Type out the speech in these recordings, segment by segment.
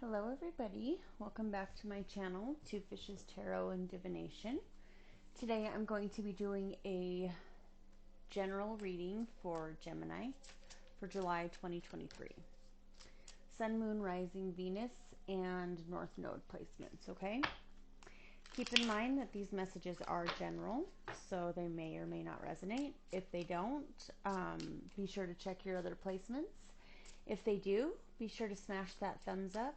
Hello everybody, welcome back to my channel, Two Fishes Tarot and Divination. Today I'm going to be doing a general reading for Gemini for July 2023. Sun, Moon, Rising, Venus, and North Node placements, okay? Keep in mind that these messages are general, so they may or may not resonate. If they don't, be sure to check your other placements. If they do, be sure to smash that thumbs up.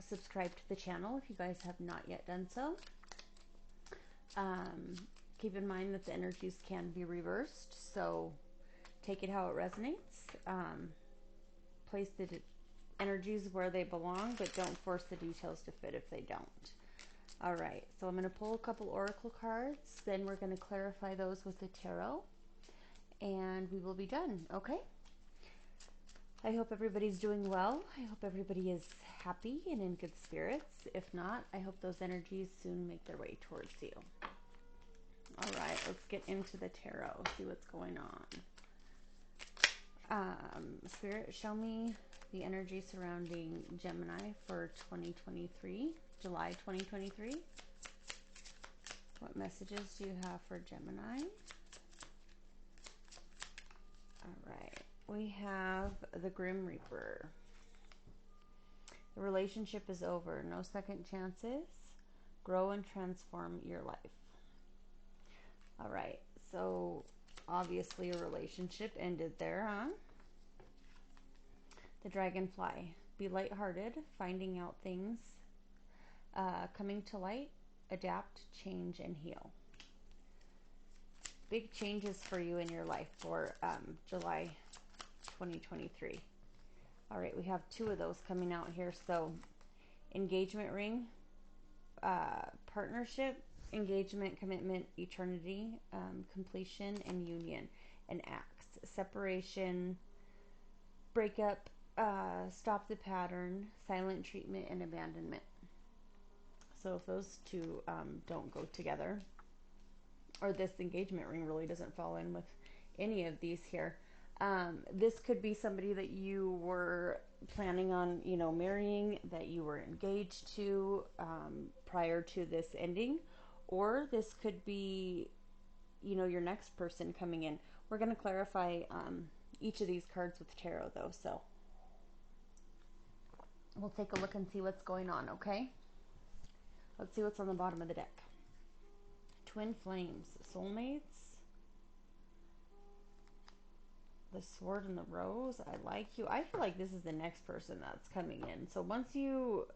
Subscribe to the channel if you guys have not yet done so. Keep in mind that the energies can be reversed, so take it how it resonates. Place the energies where they belong, but don't force the details to fit if they don't. All right, so I'm going to pull a couple oracle cards, then we're going to clarify those with the tarot, and we will be done, okay? I hope everybody's doing well. I hope everybody is happy and in good spirits. If not, I hope those energies soon make their way towards you. All right, let's get into the tarot, see what's going on. Spirit, show me the energy surrounding Gemini for 2023, July 2023. What messages do you have for Gemini? All right. We have the Grim Reaper. The relationship is over. No second chances. Grow and transform your life. All right. So obviously a relationship ended there, huh? The Dragonfly. Be lighthearted. Finding out things. Coming to light. Adapt, change, and heal. Big changes for you in your life for July 2023. All right, we have two of those coming out here. So engagement ring, partnership, engagement, commitment, eternity, completion, and union, and acts, separation, breakup, stop the pattern, silent treatment, and abandonment. So if those two don't go together, or this engagement ring really doesn't fall in with any of these here, this could be somebody that you were planning on, marrying, that you were engaged to prior to this ending, or this could be, your next person coming in. We're going to clarify each of these cards with tarot, though, so we'll take a look and see what's going on, okay? Let's see what's on the bottom of the deck. Twin flames, soulmates. The sword and the rose. I like you. I feel like this is the next person that's coming in. So once you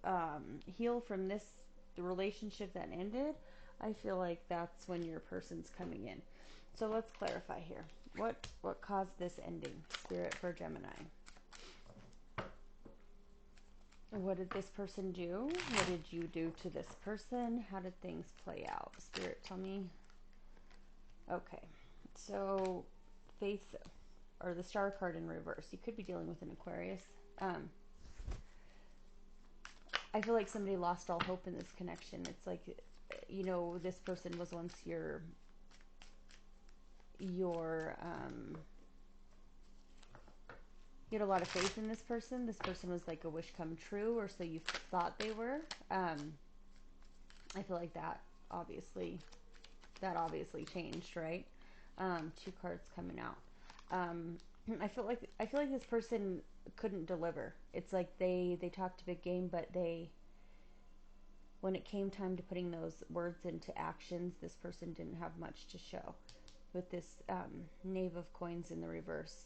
heal from the relationship that ended, I feel like that's when your person's coming in. So let's clarify here. What caused this ending? Spirit, for Gemini. What did this person do? What did you do to this person? How did things play out? Spirit, tell me. Okay. So faith, or the star card in reverse. You could be dealing with an Aquarius. I feel like somebody lost all hope in this connection. It's like, this person was once your you had a lot of faith in this person. This person was like a wish come true, or so you thought they were. I feel like that obviously changed, right? Two cards coming out. I feel like this person couldn't deliver. It's like they talked a big game, but when it came time to putting those words into actions, this person didn't have much to show. With this Knave of Coins in the reverse,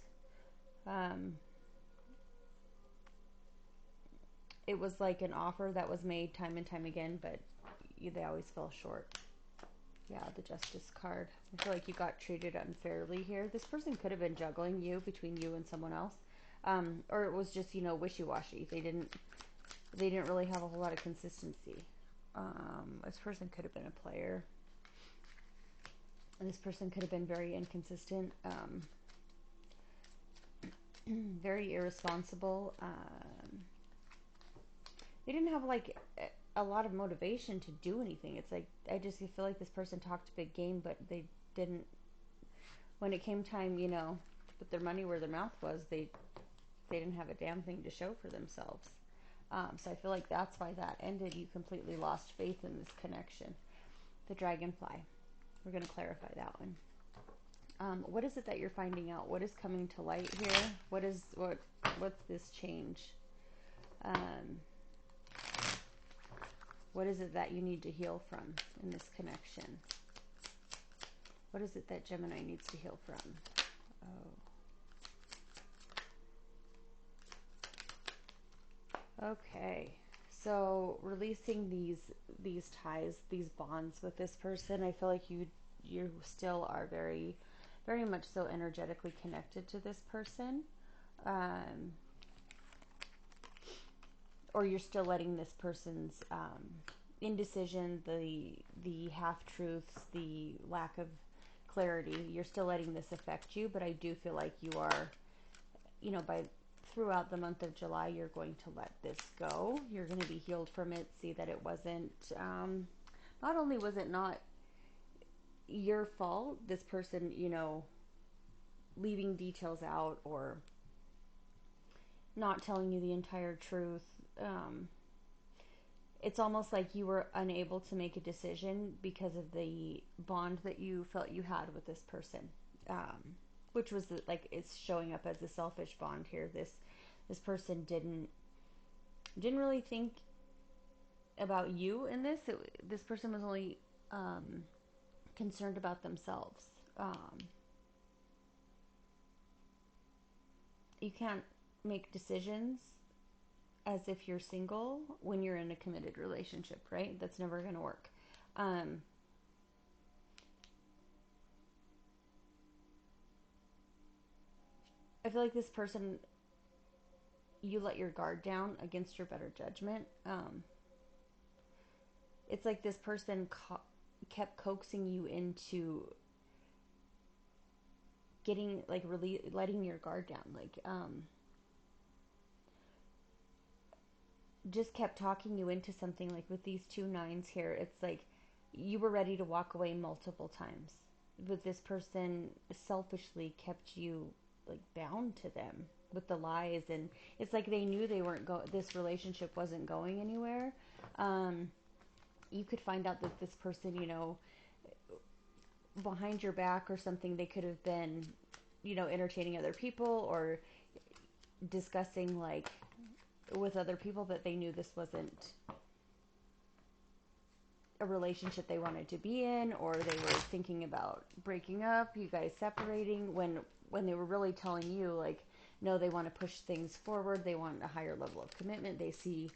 it was like an offer that was made time and time again, but they always fell short. Yeah, the Justice card. I feel like you got treated unfairly here. This person could have been juggling you between you and someone else. Or it was just, wishy-washy. They didn't really have a whole lot of consistency. This person could have been a player. This person could have been very inconsistent. Very irresponsible. They didn't have, like, a lot of motivation to do anything. It's like, I just feel like this person talked a big game, but they didn't, when it came time, to put their money where their mouth was, they didn't have a damn thing to show for themselves. So I feel like that's why that ended. You completely lost faith in this connection. The dragonfly. We're going to clarify that one. What is it that you're finding out? What is coming to light here? What's this change? What is it that you need to heal from in this connection? What is it that Gemini needs to heal from? Oh. Okay. So releasing these ties, these bonds with this person, I feel like you still are very, very much so energetically connected to this person. Or you're still letting this person's indecision, the half-truths, the lack of clarity, you're still letting this affect you, but I do feel like you are, throughout the month of July, you're going to let this go. You're going to be healed from it, see that it wasn't, not only was it not your fault, this person, leaving details out or not telling you the entire truth. It's almost like you were unable to make a decision because of the bond that you felt you had with this person, which was it's showing up as a selfish bond here. This person didn't really think about you in this. This person was only concerned about themselves. You can't make decisions as if you're single when you're in a committed relationship, right? That's never going to work. I feel like this person, you let your guard down against your better judgment. It's like this person kept coaxing you into getting, really letting your guard down. Just kept talking you into something. Like with these 2 9s here, it's like you were ready to walk away multiple times, but this person selfishly kept you bound to them with the lies, and it's like they knew they weren't this relationship wasn't going anywhere. You could find out that this person, behind your back or something, they could have been, entertaining other people or discussing with other people, that they knew this wasn't a relationship they wanted to be in, or they were thinking about breaking up, you guys separating, when they were really telling you no, they want to push things forward, they want a higher level of commitment, they see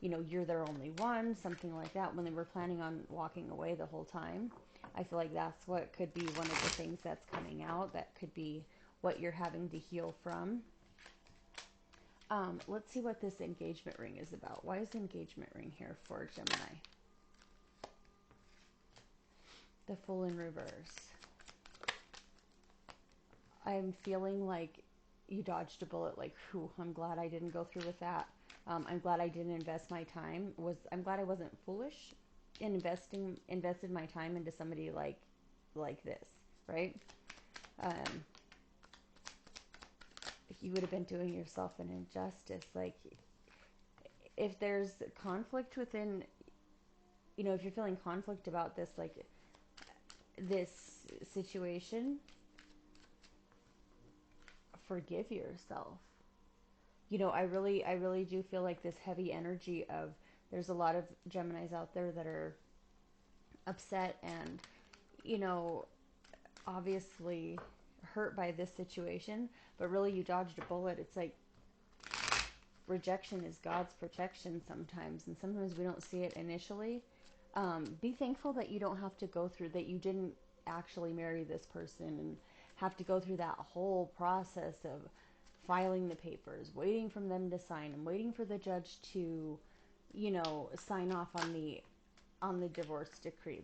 you're their only one, something like that, when they were planning on walking away the whole time. I feel like that's what could be one of the things that's coming out. That could be what you're having to heal from. Let's see what this engagement ring is about. Why is engagement ring here for Gemini? The Fool in reverse. I'm feeling like you dodged a bullet. Whew, I'm glad I didn't go through with that. I'm glad I didn't invest my time. I'm glad I wasn't foolish in invested my time into somebody like this, right? You would have been doing yourself an injustice. If there's conflict within, if you're feeling conflict about this, this situation, forgive yourself. I really do feel like this heavy energy of, there's a lot of Geminis out there that are upset and, obviously hurt by this situation, but really you dodged a bullet. It's like rejection is God's protection sometimes, and sometimes we don't see it initially. Be thankful that you don't have to go through, that you didn't actually marry this person and have to go through that whole process of filing the papers, waiting for them to sign, and waiting for the judge to, sign off on the divorce decree.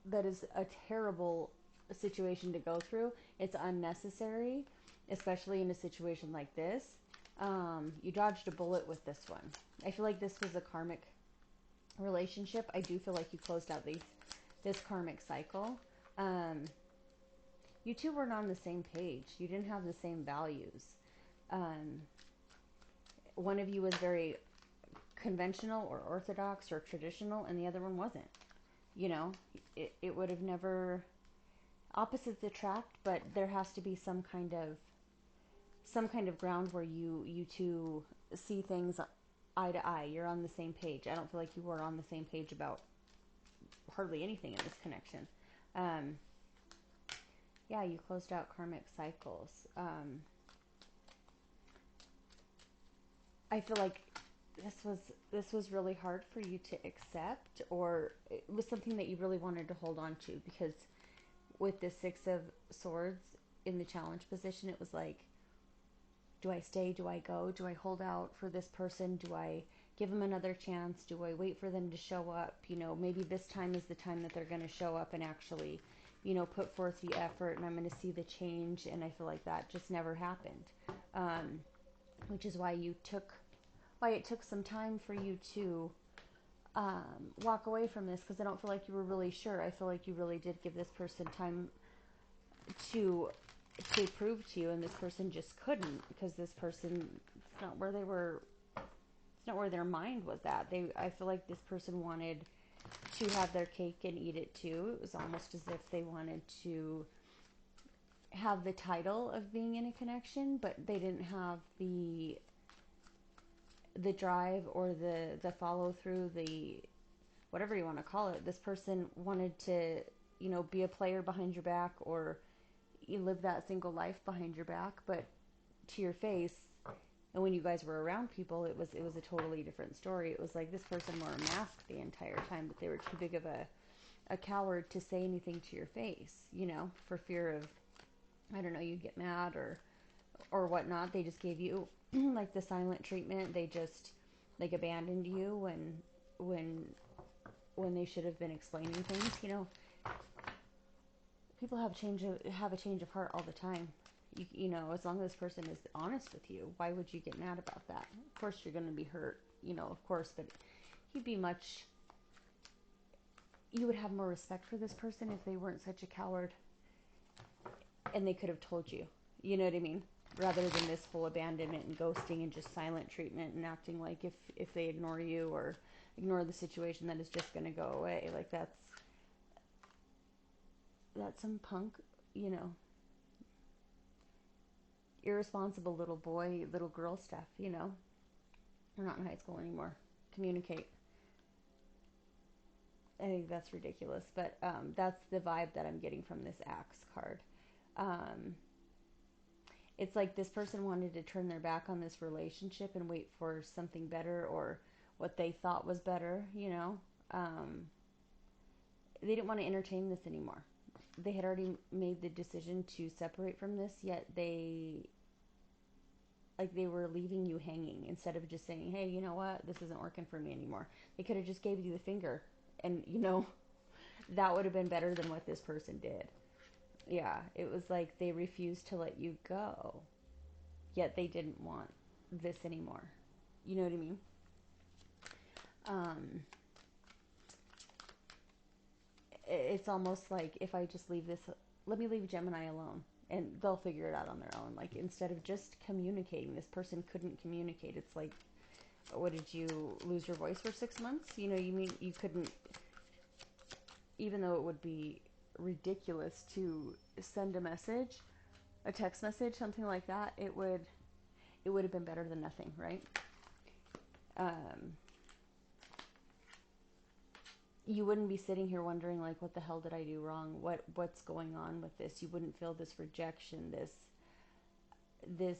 That is a terrible situation to go through. It's unnecessary, especially in a situation like this. You dodged a bullet with this one. I feel like this was a karmic relationship. I do feel like you closed out this karmic cycle. You two weren't on the same page. You didn't have the same values. one of you was very conventional or orthodox or traditional, and the other one wasn't. You know, it would have never, opposites attract, but there has to be some kind of ground where you two see things eye to eye. You're on the same page. I don't feel like you were on the same page about hardly anything in this connection. Um, yeah, you closed out karmic cycles. I feel like this was really hard for you to accept, or it was something that you really wanted to hold on to, because with the Six of Swords in the challenge position, it was like, do I stay? Do I go? Do I hold out for this person? Do I give them another chance? Do I wait for them to show up? You know, maybe this time is the time that they're going to show up and actually, you know, put forth the effort, and I'm going to see the change. And I feel like that just never happened, which is why it took some time for you to walk away from this, because I don't feel like you were really sure. I feel like you really did give this person time to prove to you, and this person just couldn't, because this person, it's not where they were, it's not where their mind was at. I feel like this person wanted to have their cake and eat it too. It was almost as if they wanted to have the title of being in a connection, but they didn't have the drive or the follow through, the whatever you want to call it. This person wanted to, you know, be a player behind your back, or you live that single life behind your back, but to your face. And when you guys were around people, it was a totally different story. It was like this person wore a mask the entire time, but they were too big of a coward to say anything to your face, you know, for fear of, I don't know, you'd get mad or whatnot. They just gave you like the silent treatment. They just like abandoned you when they should have been explaining things, you know. People have a change of heart all the time. You know, as long as this person is honest with you, why would you get mad about that? Of course you're going to be hurt, you know, of course, but you would have more respect for this person if they weren't such a coward and they could have told you. You know what I mean? Rather than this whole abandonment and ghosting and just silent treatment and acting like if they ignore you or ignore the situation, that is just going to go away. Like that's some punk, you know, irresponsible little boy, little girl stuff, you know. We're not in high school anymore. Communicate. I think that's ridiculous, but that's the vibe that I'm getting from this Axe card. It's like this person wanted to turn their back on this relationship and wait for something better, or what they thought was better, you know. They didn't want to entertain this anymore. They had already made the decision to separate from this, yet they were leaving you hanging instead of just saying, hey, you know what, this isn't working for me anymore. They could have just gave you the finger, and, you know, that would have been better than what this person did. Yeah, it was like they refused to let you go, yet they didn't want this anymore. You know what I mean? It's almost like, if I just leave this, let me leave Gemini alone, and they'll figure it out on their own. Like, instead of just communicating, this person couldn't communicate. It's like, what, did you lose your voice for 6 months? You know, you mean you couldn't, even though it would be ridiculous to send a text message, something like that, it would have been better than nothing, right? You wouldn't be sitting here wondering, like, what the hell did I do wrong? What's going on with this? You wouldn't feel this rejection, this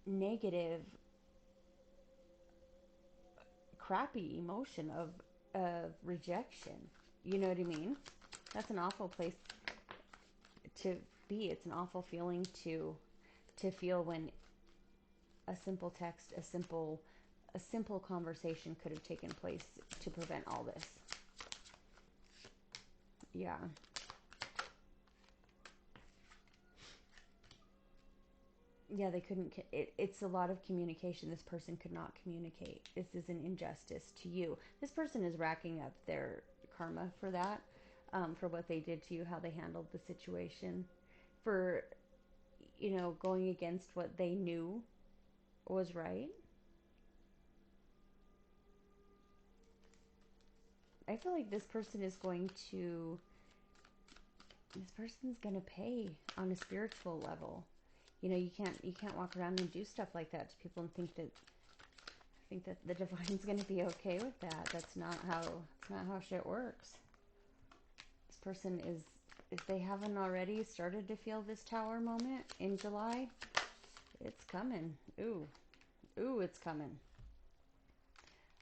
negative, crappy emotion of rejection. You know what I mean? That's an awful place to be. It's an awful feeling to feel when a simple text, a simple conversation could have taken place to prevent all this. Yeah. Yeah, they couldn't. It's a lot of communication. This person could not communicate. This is an injustice to you. This person is racking up their karma for that, for what they did to you, how they handled the situation, for, you know, going against what they knew was right. I feel like this person's going to pay on a spiritual level. You know, you can't walk around and do stuff like that to people and think that the divine's going to be okay with that. That's not how shit works. This person is, if they haven't already started to feel this Tower moment in July, it's coming. Ooh, it's coming.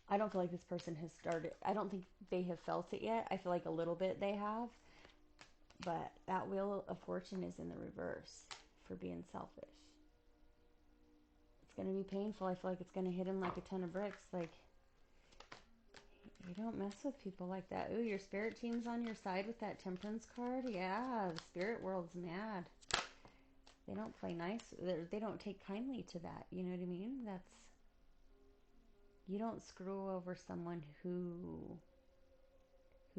I don't feel like this person has started. I don't think they have felt it yet. I feel like a little bit they have. But that Wheel of Fortune is in the reverse for being selfish. It's going to be painful. I feel like it's going to hit him like a ton of bricks. Like, you don't mess with people like that. Ooh, your spirit team's on your side with that Temperance card. Yeah, the spirit world's mad. They don't play nice. They don't take kindly to that. You know what I mean? You don't screw over someone who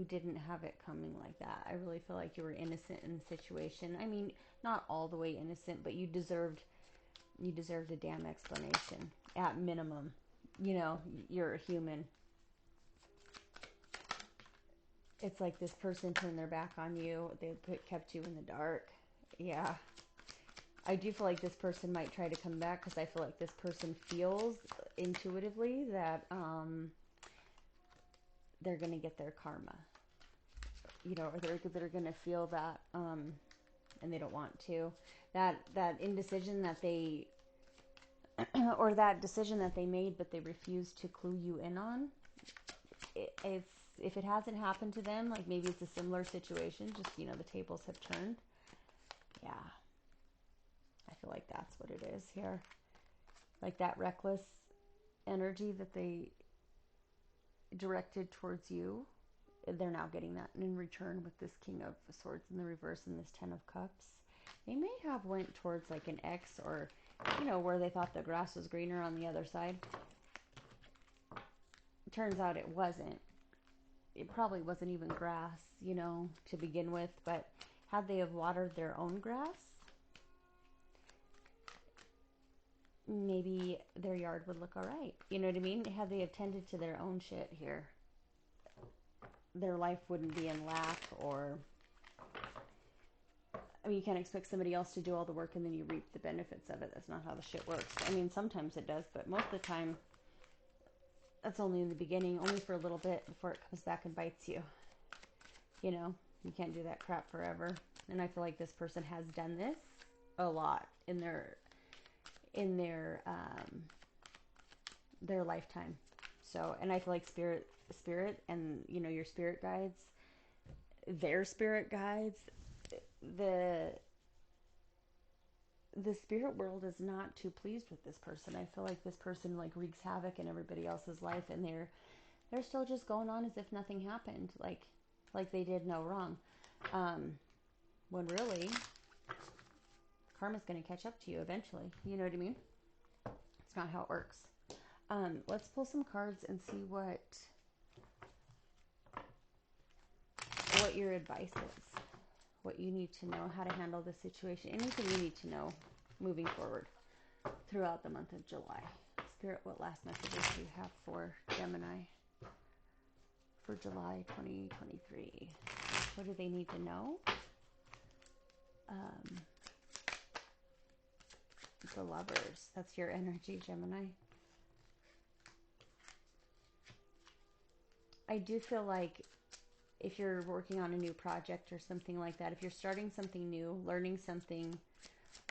didn't have it coming like that. I really feel like you were innocent in the situation. I mean, not all the way innocent, but you deserved a damn explanation at minimum. You know, you're a human. It's like this person turned their back on you. They kept you in the dark. Yeah. I do feel like this person might try to come back because I feel like this person feels intuitively that they're going to get their karma. You know, or they're going to feel that, and they don't want to. That indecision that they, or that decision that they made but they refused to clue you in on, if it hasn't happened to them, like maybe it's a similar situation, just, you know, the tables have turned. Yeah. I feel like that's what it is here. Like that reckless energy that they directed towards you, they're now getting that in return with this King of Swords in the reverse and this Ten of Cups. They may have went towards like an ex, or, you know, where they thought the grass was greener on the other side. Turns out it wasn't. It probably wasn't even grass, you know, to begin with. But had they have watered their own grass, maybe their yard would look all right. You know what I mean? Had they attended to their own shit here, their life wouldn't be in lack, or, I mean, you can't expect somebody else to do all the work and then you reap the benefits of it. That's not how the shit works. I mean, sometimes it does, but most of the time, that's only in the beginning, only for a little bit before it comes back and bites you. You know, you can't do that crap forever. And I feel like this person has done this a lot in their lifetime. So, and I feel like spirit and, you know, your spirit guides, their spirit guides, the spirit world is not too pleased with this person. I feel like this person like wreaks havoc in everybody else's life, and they're still just going on as if nothing happened, like they did no wrong, when really karma's going to catch up to you eventually. You know what I mean? It's not how it works. Let's pull some cards and see what your advice is, what you need to know, how to handle the situation, anything you need to know moving forward throughout the month of July. Spirit, what last messages do you have for Gemini for July 2023? What do they need to know? The Lovers. That's your energy, Gemini. I do feel like if you're working on a new project or something like that, if you're starting something new, learning something,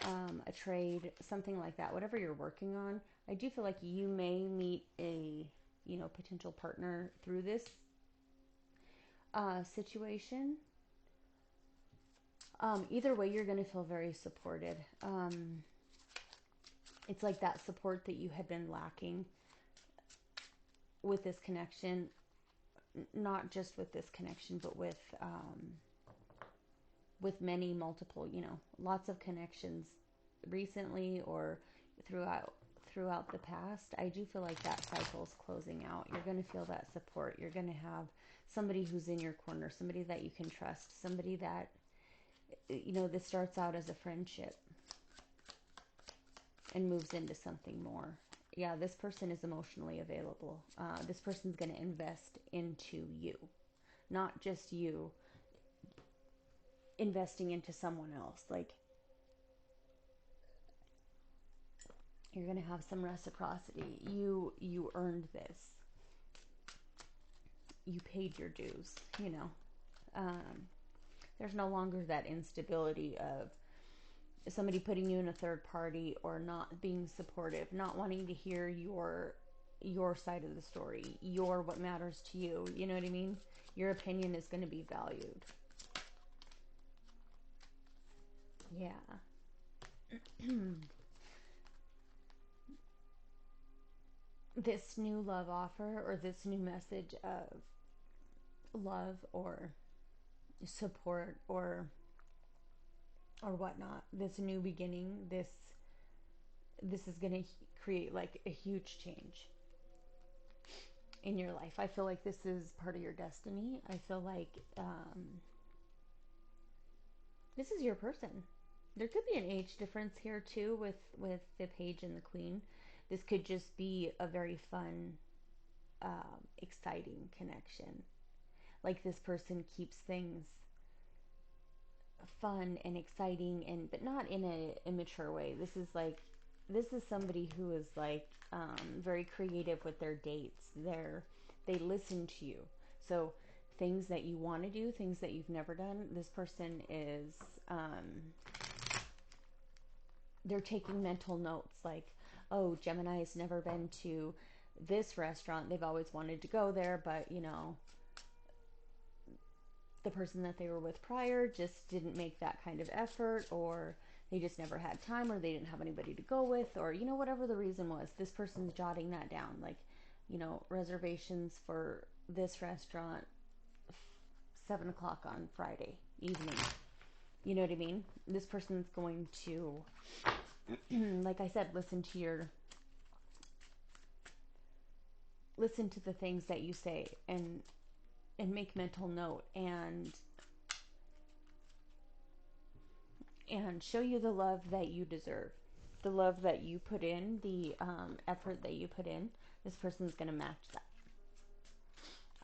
a trade, something like that, whatever you're working on, I do feel like you may meet a, you know, potential partner through this situation. Either way, you're going to feel very supported. It's like that support that you had been lacking with this connection. Not just with this connection, but with many multiple, you know, lots of connections recently or throughout the past. I do feel like that cycle's closing out. You're going to feel that support. You're going to have somebody who's in your corner, somebody that you can trust, somebody that, you know, this starts out as a friendship and moves into something more. Yeah, this person is emotionally available. This person's going to invest into you, not just you investing into someone else. Like, you're going to have some reciprocity. You earned this. You paid your dues, you know. There's no longer that instability of somebody putting you in a third party or not being supportive, not wanting to hear your side of the story, what matters to you. You know what I mean? Your opinion is going to be valued. Yeah. This new love offer, or this new message of love or support or whatnot, this new beginning, this is going to create like a huge change in your life. I feel like this is part of your destiny. I feel like this is your person. There could be an age difference here too with the page and the queen. This could just be a very fun, exciting connection. Like, this person keeps things fun and exciting, and but not in a immature way. This is somebody who is like very creative with their dates. They listen to you. So things that you want to do, things that you've never done, this person is they're taking mental notes. Like, oh, Gemini has never been to this restaurant. They've always wanted to go there, but you know, the person that they were with prior just didn't make that kind of effort, or they just never had time, or they didn't have anybody to go with, or, you know, whatever the reason was. This person's jotting that down. Like, you know, reservations for this restaurant, 7 o'clock on Friday evening. You know what I mean? This person's going to, like I said, listen to the things that you say, and make mental note, and show you the love that you deserve, the love that you put in, the effort that you put in. This person's going to match that.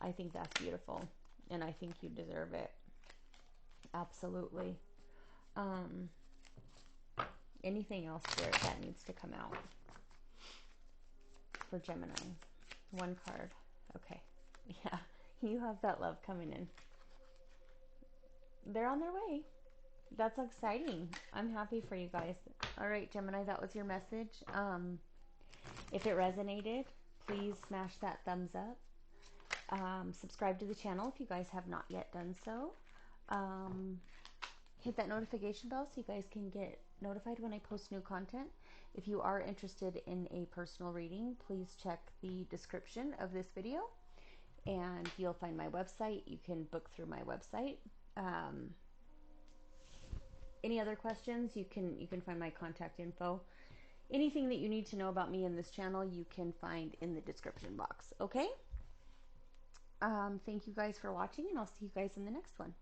I think that's beautiful, and I think you deserve it. Absolutely. Anything else there that needs to come out for Gemini? One card. Okay. Yeah, you have that love coming in. They're on their way. That's exciting. I'm happy for you guys. All right, Gemini, that was your message. If it resonated, please smash that thumbs up. Subscribe to the channel if you guys have not yet done so. Hit that notification bell so you guys can get notified when I post new content. If you are interested in a personal reading, please check the description of this video, and you'll find my website. You can book through my website. Any other questions, you can find my contact info. Anything that you need to know about me in this channel, you can find in the description box. Okay? Thank you guys for watching, and I'll see you guys in the next one.